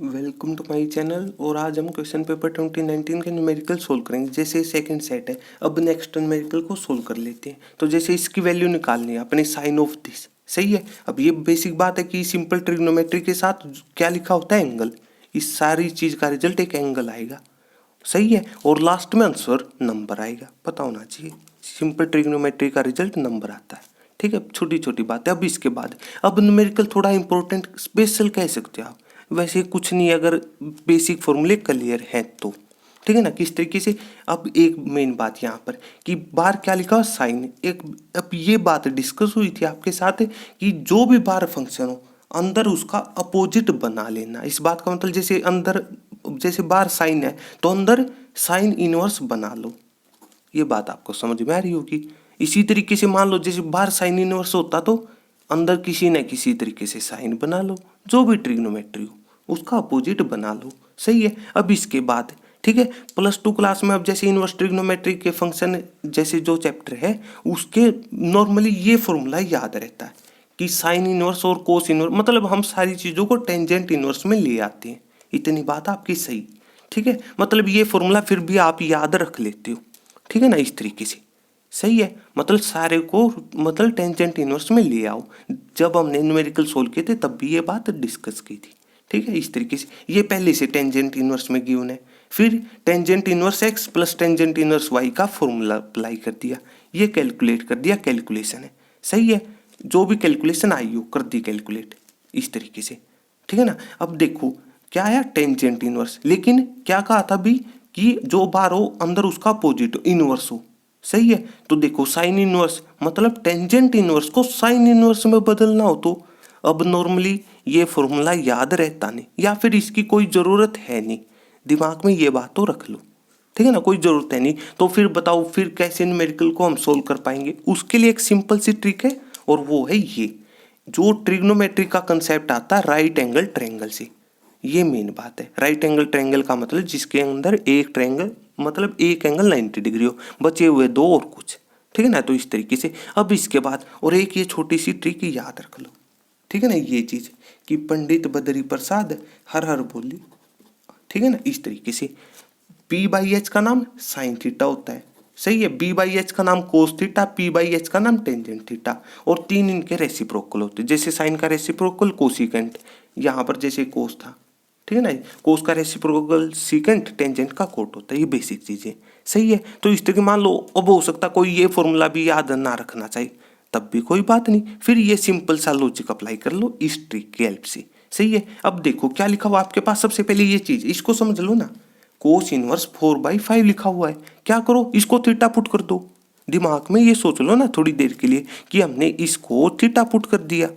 Welcome to my channel. और आज हम क्वेश्चन पेपर 2019 के न्यूमेरिकल सोल्व करेंगे। जैसे सेकंड सेट है, अब नेक्स्ट न्यूमेरिकल को सोल्व कर लेते हैं। तो जैसे इसकी वैल्यू निकालनी है अपने साइन ऑफ दिस, सही है। अब ये बेसिक बात है कि सिंपल ट्रिग्नोमेट्री के साथ क्या लिखा होता है, एंगल। इस सारी चीज़ का रिजल्ट एक एंगल आएगा, सही है। और लास्ट में आंसर नंबर आएगा, पता होना चाहिए। सिंपल ट्रिग्नोमेट्री का रिजल्ट नंबर आता है, ठीक है। छोटी छोटी बात है। अब इसके बाद अब न्यूमेरिकल थोड़ा इंपॉर्टेंट स्पेशल कह सकते हो आप। वैसे कुछ नहीं, अगर बेसिक फॉर्मूले क्लियर हैं तो, ठीक है ना। किस तरीके से, अब एक मेन बात यहाँ पर कि बार क्या लिखा हो, साइन। एक अब ये बात डिस्कस हुई थी आपके साथ कि जो भी बार फंक्शन हो अंदर उसका अपोजिट बना लेना। इस बात का मतलब जैसे अंदर, जैसे बार साइन है तो अंदर साइन इनवर्स बना लो। ये बात आपको समझ में आ रही होगी। इसी तरीके से मान लो जैसे बाहर साइन इनवर्स होता तो अंदर किसी न किसी तरीके से साइन बना लो। जो भी ट्रिग्नोमेट्री हो उसका अपोजिट बना लो, सही है। अब इसके बाद ठीक है, +2 क्लास में अब जैसे इनवर्स ट्रिग्नोमेट्री के फंक्शन जैसे जो चैप्टर है उसके नॉर्मली ये फॉर्मूला याद रहता है कि साइन इनवर्स और कोस इनवर्स, मतलब हम सारी चीज़ों को टेंजेंट इनवर्स में ले आते हैं। इतनी बात आपकी सही, ठीक है। मतलब ये फॉर्मूला फिर भी आप याद रख लेते हो, ठीक है ना, इस तरीके से, सही है। मतलब सारे को मतलब टेंजेंट इनवर्स में ले आओ। जब हमने न्यूमेरिकल सोल्व किए थे तब भी ये बात डिस्कस की थी, ठीक है। इस तरीके से ये पहले से टेंजेंट इनवर्स में गिवन है। फिर tangent inverse x plus tangent inverse y का फॉर्मूला अप्लाई कर दिया, ये कैलकुलेट कर दिया, कैलकुलेशन है, सही है। जो भी कैलकुलेशन आई हो कर दी कैलकुलेट, इस तरीके से, ठीक है ना। अब देखो क्या आया, टेंजेंट इनवर्स। लेकिन क्या कहा था भी कि जो बार हो अंदर उसका अपोजिट इनवर्स हो, सही है। तो देखो साइन इनवर्स मतलब टेंजेंट इनवर्स को साइन इनवर्स में बदलना हो तो अब नॉर्मली ये फॉर्मूला याद रहता नहीं, या फिर इसकी कोई ज़रूरत है नहीं। दिमाग में ये बात तो रख लो, ठीक है ना, कोई ज़रूरत है नहीं। तो फिर बताओ फिर कैसे न्यूमेरिकल को हम सोल्व कर पाएंगे। उसके लिए एक सिंपल सी ट्रिक है, और वो है ये जो ट्रिग्नोमेट्री का कंसेप्ट आता है राइट एंगल ट्रायंगल से। ये मेन बात है। राइट एंगल ट्रायंगल का मतलब जिसके अंदर एक ट्रायंगल मतलब एक एंगल 90 डिग्री हो, बचे हुए दो और कुछ, ठीक है ना। तो इस तरीके से अब इसके बाद और एक ये छोटी सी ट्रिक याद रख लो, ठीक है ना, ये चीज कि पंडित बद्री प्रसाद हर हर बोली, ठीक है ना। इस तरीके से P/H का नाम साइन थीटा होता है, सही है। B/H का नाम कोस थीटा, P/H का नाम टेंजेंट थीटा, और तीन इनके रेसिप्रोकल होते हैं। जैसे साइन का रेसिप्रोकल कोसिकेंट, यहाँ पर जैसे कोस था, ठीक है ना, कोस का रेसिप्रोकल सीकेंट, टेंजेंट का कोट होता है। ये बेसिक चीजें, सही है। तो इस तरीके मान लो अब हो सकता कोई ये फॉर्मूला भी याद ना रखना चाहिए, तब भी कोई बात नहीं, फिर ये सिंपल सा लॉजिक अप्लाई कर लो इस ट्रिक की हेल्प से, सही है। अब देखो क्या लिखा हुआ आपके पास, सबसे पहले ये चीज इसको समझ लो ना। कोस इनवर्स 4/5 लिखा हुआ है, क्या करो इसको थीटा पुट कर दो। दिमाग में ये सोच लो ना थोड़ी देर के लिए कि हमने इसको थीटा पुट कर दिया,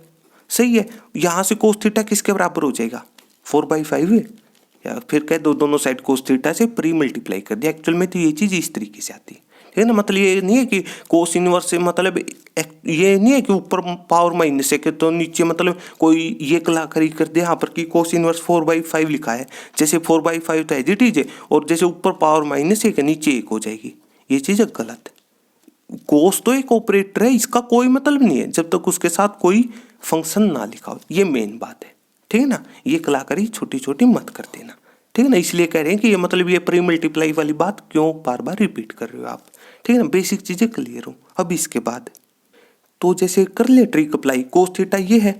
सही है। यहां से कोस थीटा किसके बराबर हो जाएगा, 4/5 है। या फिर कह दो दोनों साइड कोस थीटा से प्री मल्टीप्लाई कर दिया। एक्चुअल में तो ये चीज इस तरीके से आती है, ठीक है ना। मतलब ये नहीं है कि कोस इनवर्स से मतलब ये नहीं है कि ऊपर पावर माइनस है तो नीचे मतलब कोई ये कलाकारी कर दे यहाँ पर कि कोस इनवर्स 4/5 लिखा है। जैसे 4/5 तो एज इट इज है, और जैसे ऊपर पावर माइनस है नीचे एक हो जाएगी, ये चीज गलत है। कोस तो एक ऑपरेटर है, इसका कोई मतलब नहीं है जब तक उसके साथ कोई फंक्शन ना लिखा हो। ये मेन बात है, ठीक है ना। ये कलाकारी छोटी छोटी मत कर देना, ठीक है ना। इसलिए कह रहे हैं कि ये मतलब ये प्री मल्टीप्लाई वाली बात क्यों बार बार रिपीट कर रहे हो आप, ठीक है ना। बेसिक चीजें क्लियर हो। अब इसके बाद तो जैसे कर ले ट्रिक अप्लाई, कोस थीटा ये है,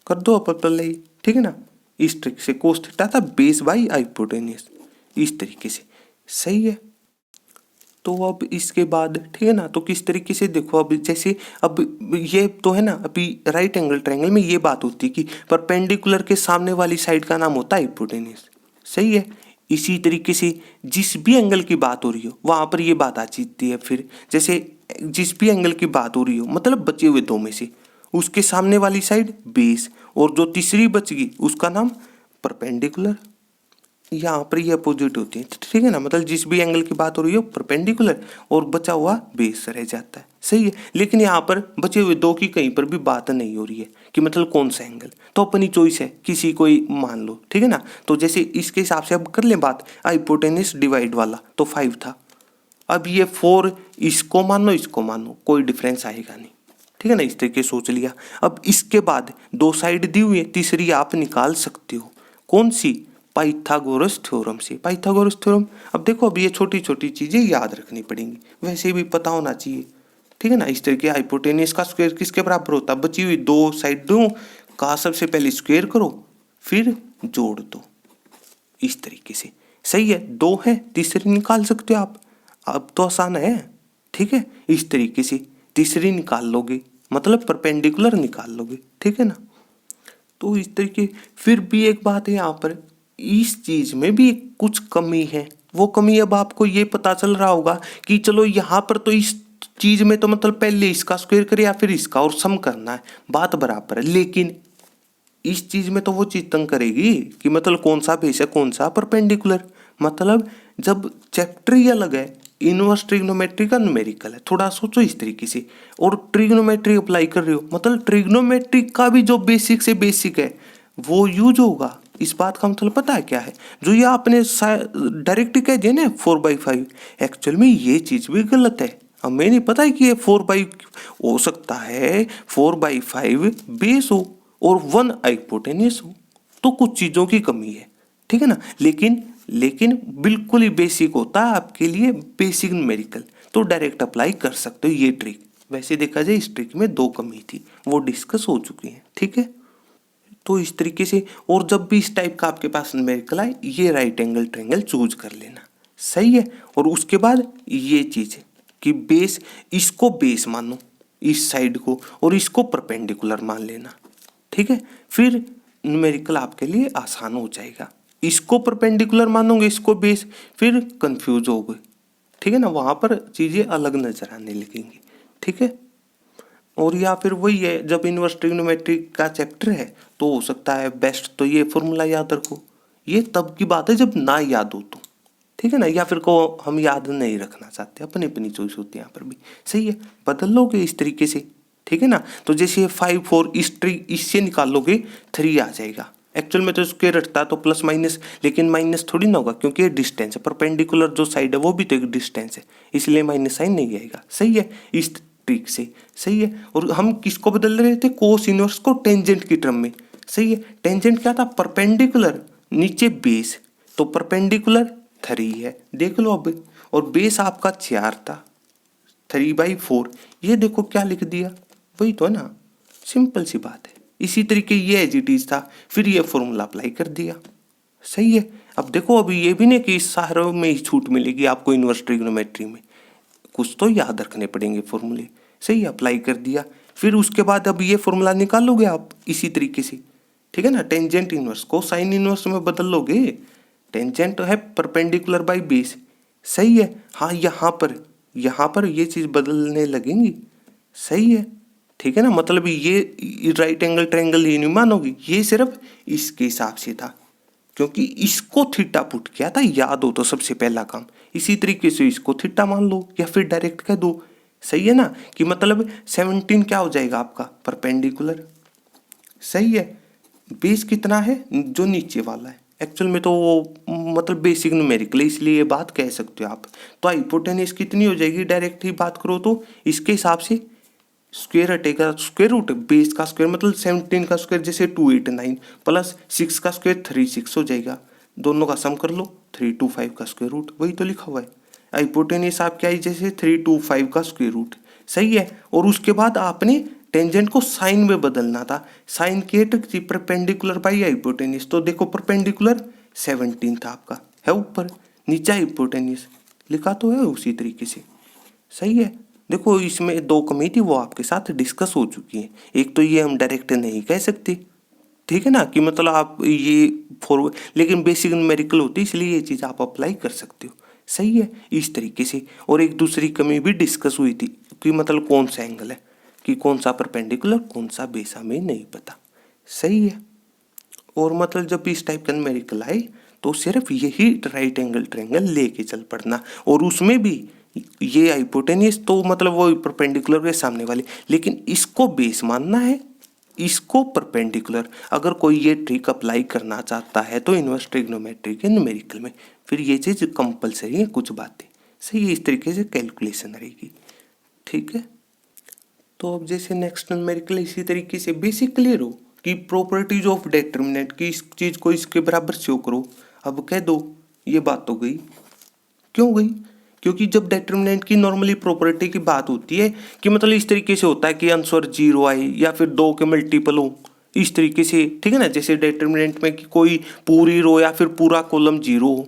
कर दो आप अप्लाई, ठीक है ना। इस ट्रिक से कोस थीटा था बेस बाई हाइपोटेन्यूज, इस तरीके से, सही है। तो अब इसके बाद ठीक है ना, तो किस तरीके से देखो अब जैसे अब ये तो है ना, अभी राइट एंगल ट्रायंगल में ये बात होती है कि परपेंडिकुलर के सामने वाली साइड का नाम होता है हाइपोटेन्यूज, सही है। इसी तरीके से जिस भी एंगल की बात हो रही हो वहां पर ये बात आ जाती है। फिर जैसे जिस भी एंगल की बात हो रही हो मतलब बचे हुए दो में से उसके सामने वाली साइड बेस, और जो तीसरी बच गई उसका नाम परपेंडिकुलर। यहाँ पर ये अपोजिट होती है, ठीक है ना। मतलब जिस भी एंगल की बात हो रही है परपेंडिकुलर और बचा हुआ बेस रह जाता है, सही है। लेकिन यहाँ पर बचे हुए दो की कहीं पर भी बात नहीं हो रही है कि मतलब कौन सा एंगल, तो अपनी चॉइस है, किसी को ही मान लो, ठीक है ना। तो जैसे इसके हिसाब से अब कर ले बात, हाइपोटेन्यूज डिवाइड वाला तो 5 था। अब ये 4 इसको मानो कोई डिफरेंस आएगा नहीं, ठीक है ना। इस तरीके सोच लिया। अब इसके बाद दो साइड दी हुई है, तीसरी आप निकाल सकते हो, कौन सी, पाइथागोरस थ्योरम से। पाइथागोरस थ्योरम, अब देखो अब ये छोटी छोटी चीजें याद रखनी पड़ेंगी, वैसे भी पता होना चाहिए, ठीक है ना। इस तरीके हाइपोटेनियस का स्क्वायर किसके बराबर होता है, बची हुई दो साइडों का सबसे पहले स्क्वायर करो फिर जोड़ दो, इस तरीके से। सही है, दो है, तीसरी निकाल सकते हो आप, अब तो आसान है, ठीक है। इस तरीके से तीसरी निकाल लोगे, मतलब परपेंडिकुलर निकाल लोगे, ठीक है ना। तो इस तरीके, फिर भी एक बात है यहाँ पर, इस चीज में भी कुछ कमी है। वो कमी अब आपको ये पता चल रहा होगा कि चलो यहाँ पर तो इस चीज में तो मतलब पहले इसका स्क्वायर करे या फिर इसका और सम करना है, बात बराबर है। लेकिन इस चीज में तो वो चीज तंग करेगी कि मतलब कौन सा बेस है कौन सा परपेंडिकुलर। मतलब जब चैप्टर ही अलग है, इनवर्स ट्रिग्नोमेट्री का न्यूमेरिकल है, थोड़ा सोचो इस तरीके से, और ट्रिग्नोमेट्री अप्लाई कर रहे हो, मतलब ट्रिग्नोमेट्री का भी जो बेसिक से बेसिक है वो यूज होगा। इस बात का मतलब पता है क्या है, जो ये आपने डायरेक्ट कह दिया ना 4/5, एक्चुअल में ये चीज भी गलत है। हमें नहीं पता है कि ये 4/, हो सकता है 4/5 बेस हो और 1 हाइपोटेन्यूस हो, तो कुछ चीजों की कमी है, ठीक है ना। लेकिन बिल्कुल ही बेसिक होता है आपके लिए, बेसिक न्यूमेरिकल, तो डायरेक्ट अप्लाई कर सकते हो ये ट्रिक। वैसे देखा जाए इस ट्रिक में दो कमी थी, वो डिस्कस हो चुकी है, ठीक है। तो इस तरीके से, और जब भी इस टाइप का आपके पास न्यूमेरिकल आए, ये राइट एंगल ट्रायंगल चूज कर लेना, सही है। और उसके बाद ये चीज है कि बेस, इसको बेस मानो इस साइड को, और इसको परपेंडिकुलर मान लेना, ठीक है। फिर न्यूमेरिकल आपके लिए आसान हो जाएगा। इसको परपेंडिकुलर मानोगे, इसको बेस, फिर कंफ्यूज हो गए, ठीक है ना, वहां पर चीजें अलग नजर आने लगेंगी, ठीक है। और या फिर वही है, जब इनवर्स ट्रिग्नोमेट्री का चैप्टर है तो हो सकता है बेस्ट तो ये फॉर्मूला याद रखो। ये तब की बात है जब ना याद हो तो, ठीक है ना, या फिर को हम याद नहीं रखना चाहते, अपनी अपनी चॉइस होती है यहाँ पर भी, सही है। बदल लोगे इस तरीके से, ठीक है ना। तो जैसे 5 4 इससे निकाल लोगे 3 आ जाएगा। एक्चुअल में तो स्क्वायर हटता तो प्लस माइनस, लेकिन माइनस थोड़ी ना होगा क्योंकि ये डिस्टेंस है, परपेंडिकुलर जो साइड है वो भी तो एक डिस्टेंस है, इसलिए माइनस साइन नहीं आएगा, सही है, इस ट्रिक से, सही है। और हम किसको बदल रहे थे, कोस इनवर्स को टेंजेंट की टर्म में, सही है। टेंजेंट क्या था, परपेंडिकुलर, नीचे बेस, तो परपेंडिकुलर 3 है, देख लो अब। और बेस आपका 4 था, 3/4, ये देखो क्या लिख दिया, वही तो है ना, सिंपल सी बात है। इसी तरीके ये एज इट इज था, फिर ये फॉर्मूला अप्लाई कर दिया, सही है। अब देखो अभी ये भी नहीं कि इस सारे में ही छूट मिलेगी आपको इनवर्स ट्रिग्नोमेट्री में, कुछ तो याद रखने पड़ेंगे फॉर्मूले, सही है, अप्लाई कर दिया। फिर उसके बाद अब ये फॉर्मूला निकालोगे आप इसी तरीके से, ठीक है ना। टेंजेंट इनवर्स को साइन इनवर्स में बदल लोगे, टेंजेंट है परपेंडिकुलर बाय बेस, सही है। हाँ, यहाँ पर ये चीज बदलने लगेंगी, सही है, ठीक है ना। मतलब ये राइट एंगल ट्रायंगल ये नहीं मानोगी, ये सिर्फ इसके हिसाब से था क्योंकि इसको थीटा पुट किया था, याद हो तो सबसे पहला काम। इसी तरीके से इसको थीटा मान लो या फिर डायरेक्ट कह दो, सही है ना, कि मतलब 17 क्या हो जाएगा आपका परपेंडिकुलर, सही है। बेस कितना है, जो नीचे वाला है, एक्चुअल में तो वो मतलब बेसिक न्यूमेरिकल, इसलिए ये बात कह सकते हो आप। तो हाइपोटेन्यूस कितनी हो जाएगी, डायरेक्ट ही बात करो तो इसके हिसाब से स्क्वायर हटेगा, स्क्वायर रूट बेस का स्क्वायर मतलब 17 का स्क्वायर जैसे 289 प्लस 6 का स्क्वायर 36 हो जाएगा, दोनों का सम कर लो 325 का स्क्वायर रूट, वही तो लिखा हुआ है। हाइपोटेन्यूस आपके आई जैसे 325 का स्क्वायर रूट, सही है। और उसके बाद आपने टेंजेंट को साइन में बदलना था, साइन के थी परपेंडिकुलर बाई हाइपोटेन्यूस, तो देखो परपेंडिकुलर 17 था आपका, है ऊपर, नीचे हाइपोटेन्यूस लिखा तो है उसी तरीके से, सही है। देखो इसमें दो कमी थी वो आपके साथ डिस्कस हो चुकी है। एक तो ये हम डायरेक्ट नहीं कह सकते, ठीक है ना, कि मतलब आप ये फॉरवर्ड, लेकिन बेसिक न्यूमेरिकल होती है इसलिए ये चीज़ आप अप्लाई कर सकते हो, सही है, इस तरीके से। और एक दूसरी कमी भी डिस्कस हुई थी कि मतलब कौन सा एंगल है, कि कौन सा परपेंडिकुलर कौन सा बेस, हमें नहीं पता, सही है। और मतलब जब भी इस टाइप का न्यूमेरिकल आए तो सिर्फ यही राइट एंगल ट्रायंगल लेके चल पड़ना, और उसमें भी ये हाइपोटेन्यूस तो मतलब वो परपेंडिकुलर के सामने वाले, लेकिन इसको बेस मानना है, इसको परपेंडिकुलर। अगर कोई ये ट्रिक अप्लाई करना चाहता है तो इनवर्स ट्रिग्नोमेट्री के न्यूमेरिकल में फिर ये चीज़ कंपलसरी है, कुछ बातें, सही है, इस तरीके से कैलकुलेशन रहेगी, ठीक है। तो अब जैसे नेक्स्ट न्यूमेरिकल इसी तरीके से बेसिक क्लियर हो कि प्रॉपर्टीज ऑफ डिटरमिनेंट की इस चीज़ को इसके बराबर शो करो। अब कह दो ये बात तो गई। क्यों गई? क्योंकि जब डिटरमिनेंट की नॉर्मली प्रॉपर्टी की बात होती है कि मतलब इस तरीके से होता है कि आंसर 0 आए या फिर 2 के मल्टीपल हो, इस तरीके से, ठीक है ना। जैसे डिटरमिनेंट में कि कोई पूरी रो या फिर पूरा कॉलम 0 हो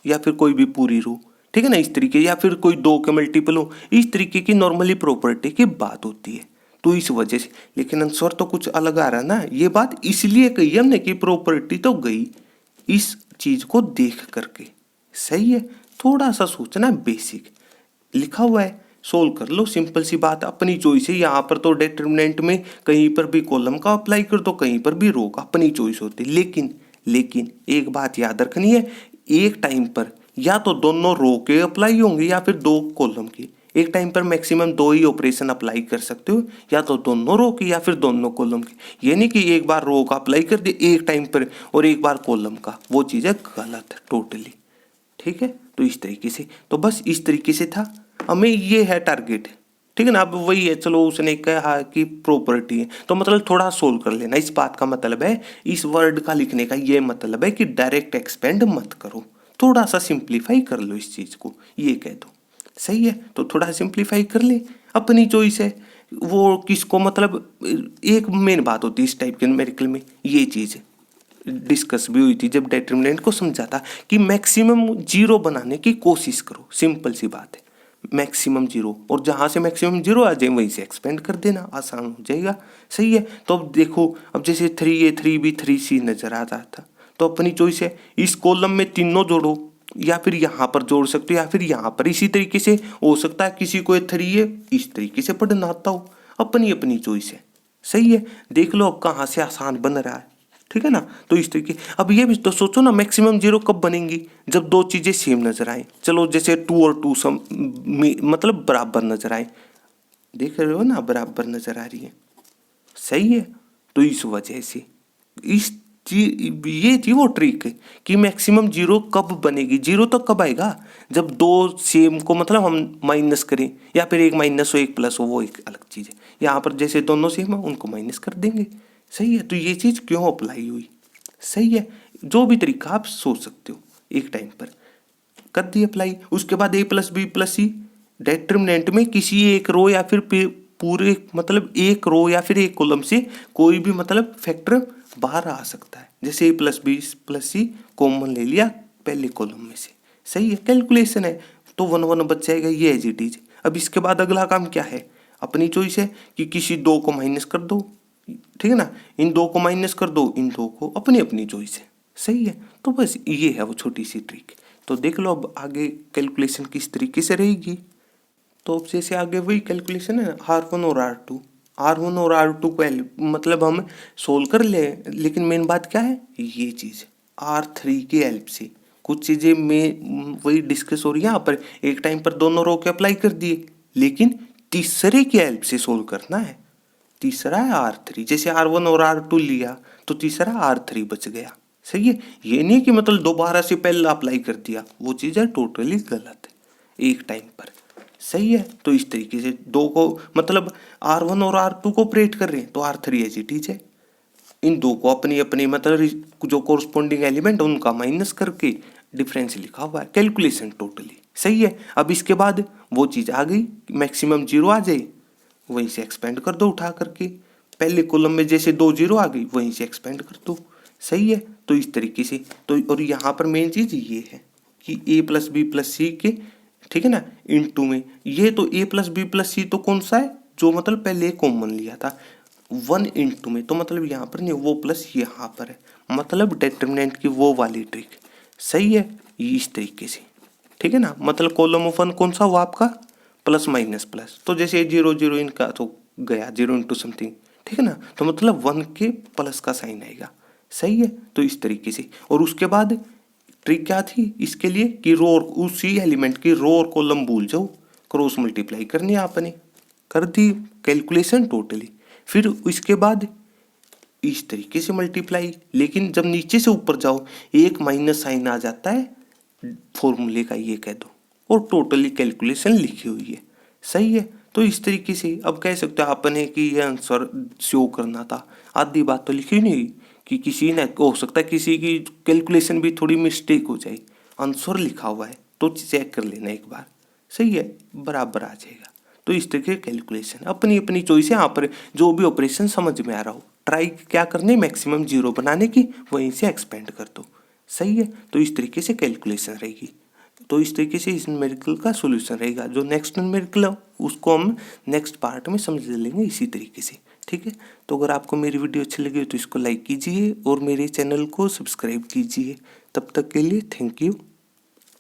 या फिर कोई भी पूरी रो, ठीक है ना, इस तरीके, या फिर कोई 2 के मल्टीपल हो, इस तरीके की नॉर्मली प्रॉपर्टी की बात होती है। तो इस वजह से, लेकिन आंसर तो कुछ अलग आ रहा है ना। ये बात इसलिए कही हमने कि प्रॉपर्टी तो गई इस चीज को देख करके। सही है, थोड़ा सा सोचना, बेसिक लिखा हुआ है, सोल्व कर लो, सिंपल सी बात, अपनी चॉइस है। यहाँ पर तो डिटरमिनेंट में कहीं पर भी कॉलम का अप्लाई कर दो, कहीं पर भी रो का, अपनी चॉइस होती है। लेकिन एक बात याद रखनी है, एक टाइम पर या तो दोनों रो के अप्लाई होंगे या फिर 2 कॉलम के। एक टाइम पर मैक्सिमम 2 ही ऑपरेशन अप्लाई कर सकते हो, या तो दोनों रो की या फिर दोनों कॉलम की। ये नहीं कि एक बार रो का अप्लाई कर दिया एक टाइम पर और एक बार कॉलम का, वो चीज़ है गलत है टोटली। ठीक है, तो इस तरीके से, तो बस इस तरीके से था, हमें ये है टारगेट, ठीक है ना। अब वही है, चलो उसने कहा कि प्रॉपर्टी है तो मतलब थोड़ा सोल्व कर लेना। इस बात का मतलब है, इस वर्ड का लिखने का ये मतलब है कि डायरेक्ट एक्सपेंड मत करो, थोड़ा सा सिंप्लीफाई कर लो इस चीज को, ये कह दो। सही है, तो थोड़ा सिंप्लीफाई कर ले, अपनी चॉइस है। वो किसको मतलब, एक मेन बात होती है इस टाइप के न्यूमेरिकल में, ये चीज डिस्कस भी हुई थी जब डिटरमिनेंट को समझा था कि मैक्सिमम 0 बनाने की कोशिश करो, सिंपल सी बात है, मैक्सिमम 0, और जहां से मैक्सिमम 0 आ जाए वहीं से एक्सपेंड कर देना, आसान हो जाएगा। सही है, तो अब देखो, अब जैसे 3A 3B 3C नजर आ रहा था, तो अपनी चॉइस है, इस कॉलम में तीनों जोड़ो, या फिर यहाँ पर जोड़ सकते हो या फिर यहाँ पर। इसी तरीके से हो सकता है किसी को 3A इस तरीके से पढ़ना आता हो, अपनी अपनी चॉइस है। सही है, देख लो अब कहाँ से आसान बन रहा है, ठीक है ना। तो इस तरीके, अब ये भी तो सोचो ना, मैक्सिमम 0 कब बनेंगी, जब 2 चीजें सेम नजर आए। चलो जैसे 2 और 2 सम मतलब बराबर नजर आए, देख रहे हो ना, बराबर नजर आ रही है। सही है, तो इस वजह से इस ये थी वो ट्रिक कि मैक्सिमम 0 कब बनेगी। 0 तो कब आएगा, जब 2 सेम को मतलब हम माइनस करें, या फिर एक माइनस हो एक प्लस हो, वो एक अलग चीज है। यहाँ पर जैसे दोनों सेम है उनको माइनस कर देंगे। सही है, तो ये चीज क्यों अप्लाई हुई। सही है, जो भी तरीका आप सोच सकते हो, एक टाइम पर कर दी अप्लाई। उसके बाद A plus B plus C determinant में किसी एक रो या फिर पूरे मतलब एक रो या फिर एक कॉलम से कोई भी मतलब फैक्टर बाहर आ सकता है। जैसे A plus B plus C common ले लिया पहले कॉलम में से। सही है, कैलकुलेशन है, तो 1 1 बच जाएगा, ये एज इट इज। अब इसके बाद अगला काम क्या है, अपनी चॉइस है कि किसी 2 को माइनस कर दो, ठीक है ना, इन 2 को माइनस कर दो, इन 2 को, अपनी अपनी चॉइस है। सही है, तो बस ये है वो छोटी सी ट्रिक। तो देख लो अब आगे कैलकुलेशन किस तरीके से रहेगी। तो अब जैसे आगे वही कैलकुलेशन है, R1 और R2, R1 और R2 को मतलब हम सोल्व कर ले, लेकिन मेन बात क्या है, ये चीज़ R3 की हेल्प से कुछ चीज़ें में वही डिस्कस हो रही है यहाँ पर। एक टाइम पर दोनों रो के अप्लाई कर दिए, लेकिन तीसरे की हेल्प से सोल्व करना है। तीसरा है R3, जैसे R1 और R2 लिया तो तीसरा R3 बच गया। सही है, ये नहीं कि मतलब दोबारा से पहले अप्लाई कर दिया, वो चीज़ है टोटली गलत है एक टाइम पर। सही है, तो इस तरीके से 2 को मतलब R1 और R2 को ऑपरेट कर रहे हैं तो R3 एज इट इज है। इन 2 को अपनी अपनी मतलब जो कोरस्पोंडिंग एलिमेंट उनका माइनस करके डिफरेंस लिखा हुआ है, कैलकुलेशन टोटली। सही है, अब इसके बाद वो चीज़ आ गई, मैक्सिमम 0 आ जाए, वहीं से एक्सपेंड कर दो उठा करके। पहले कॉलम में जैसे 2 0 आ गई, वहीं से एक्सपेंड कर दो। सही है, तो इस तरीके से, तो और यहाँ पर मेन चीज ये है कि A plus B plus C के, ठीक है ना, इनटू में ये तो A plus B plus C तो कौन सा है, जो मतलब पहले कॉमन लिया था 1 इनटू में, तो मतलब यहाँ पर नहीं, वो प्लस यहाँ पर है, मतलब डिटरमिनेंट की वो वाली ट्रिक। सही है, ये इस तरीके से, ठीक है ना, मतलब कॉलम ऑफ 1 कौन सा हुआ आपका, प्लस माइनस प्लस, तो जैसे 0 0 इनका तो गया 0 इंटू समथिंग, ठीक है ना, तो मतलब 1 के प्लस का साइन आएगा। सही है, तो इस तरीके से। और उसके बाद ट्रिक क्या थी इसके लिए कि रो, उसी एलिमेंट की रो और कॉलम भूल जाओ, क्रॉस मल्टीप्लाई करनी है आपने, कर दी कैलकुलेशन टोटली। फिर इसके बाद इस तरीके से मल्टीप्लाई, लेकिन जब नीचे से ऊपर जाओ एक माइनस साइन आ जाता है फॉर्मूले का, ये कह दो, और टोटली कैलकुलेशन लिखी हुई है। सही है, तो इस तरीके से अब कह सकते हो आपने कि ये आंसर शो करना था, आधी बात तो लिखी नहीं हुई कि किसी ने हो सकता है किसी की कैलकुलेशन भी थोड़ी मिस्टेक हो जाए, आंसर लिखा हुआ है तो चेक कर लेना एक बार, सही है, बराबर आ जाएगा। तो इस तरीके कैलकुलेशन अपनी अपनी चॉइस है। यहाँ पर जो भी ऑपरेशन समझ में आ रहा हो ट्राई क्या करनी, मैक्सिमम जीरो बनाने की, वहीं से एक्सपेंड कर दो, सही है। तो इस तरीके से कैलकुलेशन रहेगी। तो इस तरीके से इस न्यूमेरिकल का सॉल्यूशन रहेगा। जो नेक्स्ट न्यूमेरिकल है उसको हम नेक्स्ट पार्ट में समझ लेंगे इसी तरीके से, ठीक है। तो अगर आपको मेरी वीडियो अच्छी लगी तो इसको लाइक कीजिए और मेरे चैनल को सब्सक्राइब कीजिए। तब तक के लिए थैंक यू।